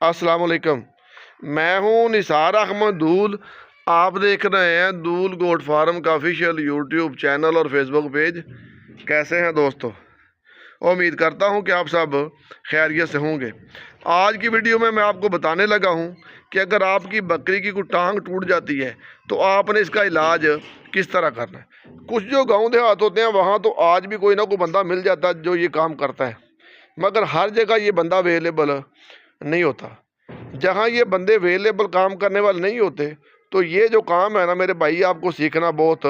अस्सलाम वालेकुम। मैं हूं निसार अहमद दूल। आप देख रहे हैं दूल गोट फार्म का ऑफिशियल यूट्यूब चैनल और फेसबुक पेज। कैसे हैं दोस्तों? उम्मीद करता हूं कि आप सब खैरियत से होंगे। आज की वीडियो में मैं आपको बताने लगा हूं कि अगर आपकी बकरी की कोई टांग टूट जाती है तो आपने इसका इलाज किस तरह करना है। कुछ जो गांव देहात होते हैं वहाँ तो आज भी कोई ना कोई बंदा मिल जाता है जो ये काम करता है, मगर हर जगह ये बंदा अवेलेबल नहीं होता। जहाँ ये बंदे अवेलेबल काम करने वाले नहीं होते तो ये जो काम है ना मेरे भाई, आपको सीखना बहुत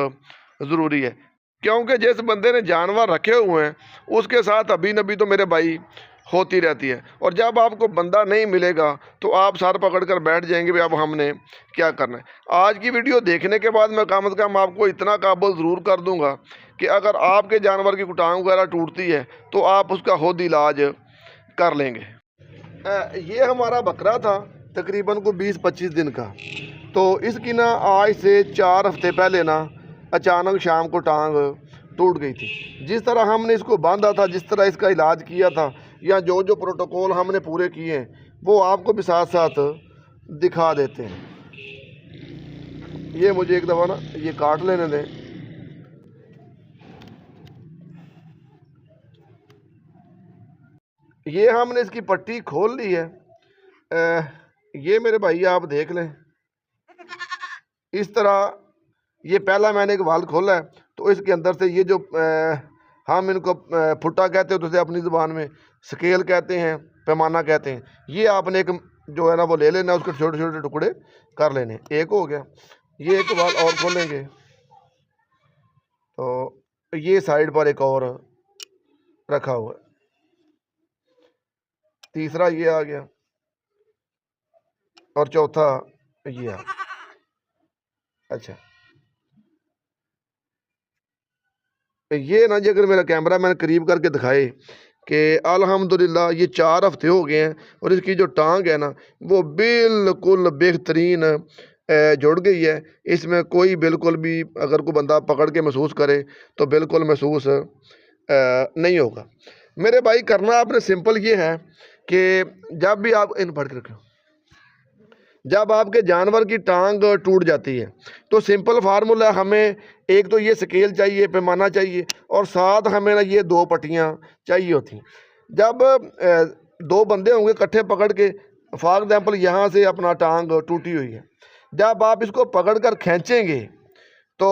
ज़रूरी है। क्योंकि जिस बंदे ने जानवर रखे हुए हैं उसके साथ अभी नबी तो मेरे भाई होती रहती है, और जब आपको बंदा नहीं मिलेगा तो आप सर पकड़ कर बैठ जाएंगे भी अब हमने क्या करना है। आज की वीडियो देखने के बाद मैं कम से कम आपको इतना काबुल ज़रूर कर दूंगा कि अगर आपके जानवर की टांग वगैरह टूटती है तो आप उसका खुद इलाज कर लेंगे। ये हमारा बकरा था तकरीबन को 20-25 दिन का। तो इसकी ना आज से 4 हफ्ते पहले ना अचानक शाम को टांग टूट गई थी। जिस तरह हमने इसको बांधा था, जिस तरह इसका इलाज किया था, या जो जो प्रोटोकॉल हमने पूरे किए हैं वो आपको भी साथ साथ दिखा देते हैं। ये मुझे एक दफ़ा ना ये काट लेने दें। ये हमने इसकी पट्टी खोल ली है। ये मेरे भाई आप देख लें, इस तरह ये पहला मैंने एक वाल खोला है तो इसके अंदर से ये जो हम इनको फुट्टा कहते हैं, तो उसे अपनी ज़ुबान में स्केल कहते हैं, पैमाना कहते हैं। ये आपने एक जो है ना वो ले लेना, उसके छोटे छोटे टुकड़े कर लेने। एक हो गया। ये एक वाल और खोलेंगे तो ये साइड पर एक और रखा हुआ है। तीसरा ये आ गया और चौथा ये आ गया। अच्छा, ये ना जी अगर मेरा कैमरा मैंने करीब करके दिखाए कि अल्हम्दुलिल्लाह ये 4 हफ्ते हो गए हैं और इसकी जो टांग है ना वो बिल्कुल बेहतरीन जुड़ गई है। इसमें कोई बिल्कुल भी अगर कोई बंदा पकड़ के महसूस करे तो बिल्कुल महसूस नहीं होगा। मेरे भाई करना आपने सिंपल ये है कि जब भी आप इन पढ़ के रखो, जब आपके जानवर की टांग टूट जाती है तो सिंपल फार्मूला, हमें एक तो ये स्केल चाहिए, पैमाना चाहिए, और साथ हमें ना ये 2 पट्टियाँ चाहिए होती। जब 2 बंदे होंगे इकट्ठे पकड़ के, फॉर एग्जाम्पल यहाँ से अपना टांग टूटी हुई है, जब आप इसको पकड़ कर खींचेंगे तो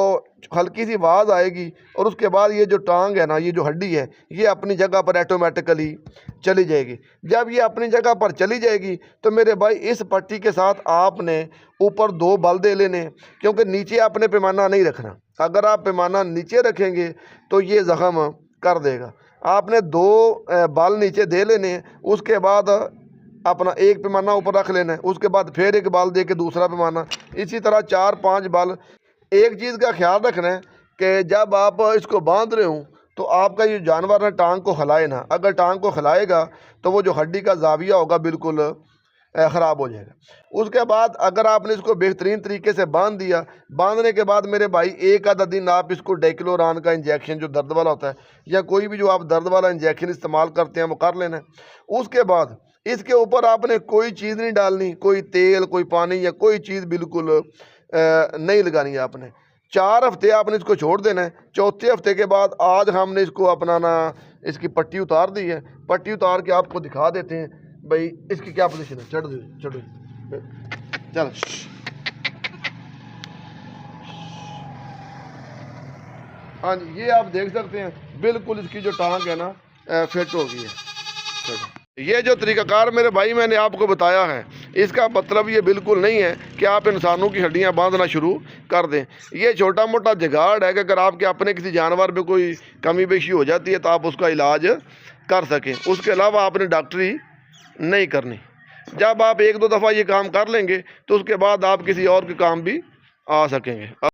हल्की सी आवाज़ आएगी और उसके बाद ये जो टांग है ना, ये जो हड्डी है, ये अपनी जगह पर ऑटोमेटिकली चली जाएगी। जब ये अपनी जगह पर चली जाएगी तो मेरे भाई इस पट्टी के साथ आपने ऊपर 2 बल दे लेने, क्योंकि नीचे आपने पैमाना नहीं रखना। अगर आप पैमाना नीचे रखेंगे तो ये ज़ख्म कर देगा। आपने 2 बल नीचे दे लेने, उसके बाद अपना एक पैमाना ऊपर रख लेना है, उसके बाद फिर एक बल दे के दूसरा पैमाना, इसी तरह 4-5 बल। एक चीज़ का ख्याल रखना है कि जब आप इसको बांध रहे हो तो आपका ये जानवर ना टांग को हिलाए ना। अगर टांग को हिलाएगा तो वो जो हड्डी का जाविया होगा बिल्कुल ख़राब हो जाएगा। उसके बाद अगर आपने इसको बेहतरीन तरीके से बांध दिया, बांधने के बाद मेरे भाई एक आधा दिन आप इसको डेक्लोरान का इंजेक्शन जो दर्द वाला होता है, या कोई भी जो आप दर्द वाला इंजेक्शन इस्तेमाल करते हैं वो कर लेना है। उसके बाद इसके ऊपर आपने कोई चीज़ नहीं डालनी, कोई तेल, कोई पानी या कोई चीज़ बिल्कुल नहीं लगानी है आपने। 4 हफ्ते आपने इसको छोड़ देना है। चौथे हफ्ते के बाद आज हमने इसको अपना ना इसकी पट्टी उतार दी है। पट्टी उतार के आपको दिखा देते हैं भाई इसकी क्या पोजीशन है। चढ़ चढ़ो चल। हाँ जी, ये आप देख सकते हैं बिल्कुल इसकी जो टांग है ना फिट हो गई है। ये जो तरीक़ाकार मेरे भाई मैंने आपको बताया है, इसका मतलब ये बिल्कुल नहीं है कि आप इंसानों की हड्डियां बांधना शुरू कर दें। ये छोटा मोटा जुगाड़ है कि अगर आपके अपने किसी जानवर में कोई कमी बेशी हो जाती है तो आप उसका इलाज कर सकें। उसके अलावा आपने डॉक्टरी नहीं करनी। जब आप 1-2 दफ़ा ये काम कर लेंगे तो उसके बाद आप किसी और के काम भी आ सकेंगे।